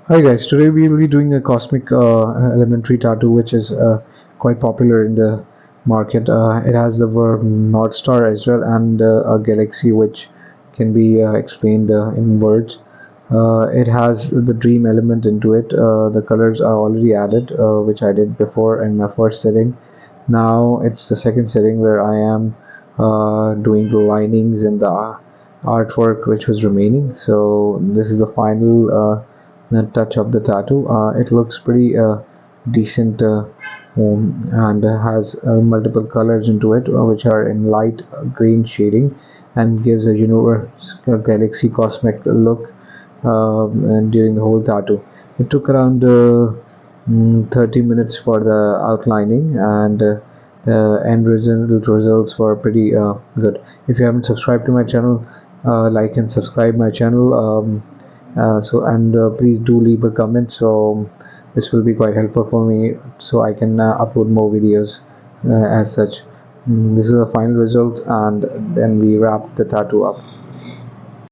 Hi guys, today we will be doing a cosmic elementary tattoo which is quite popular in the market. It has the word North Star as well and a galaxy which can be explained in words. It has the dream element into it. The colors are already added, which I did before in my first setting. Now it's the second setting where I am doing the linings and the artwork which was remaining. So this is the final touch of the tattoo. It looks pretty decent and has multiple colors into it, which are in light green shading, and gives a universe, a galaxy cosmic look and during the whole tattoo. It took around 30 minutes for the outlining, and the end results were pretty good. If you haven't subscribed to my channel, like and subscribe my channel. Please do leave a comment, so this will be quite helpful for me so I can upload more videos as such. This is the final result, and then we wrap the tattoo up.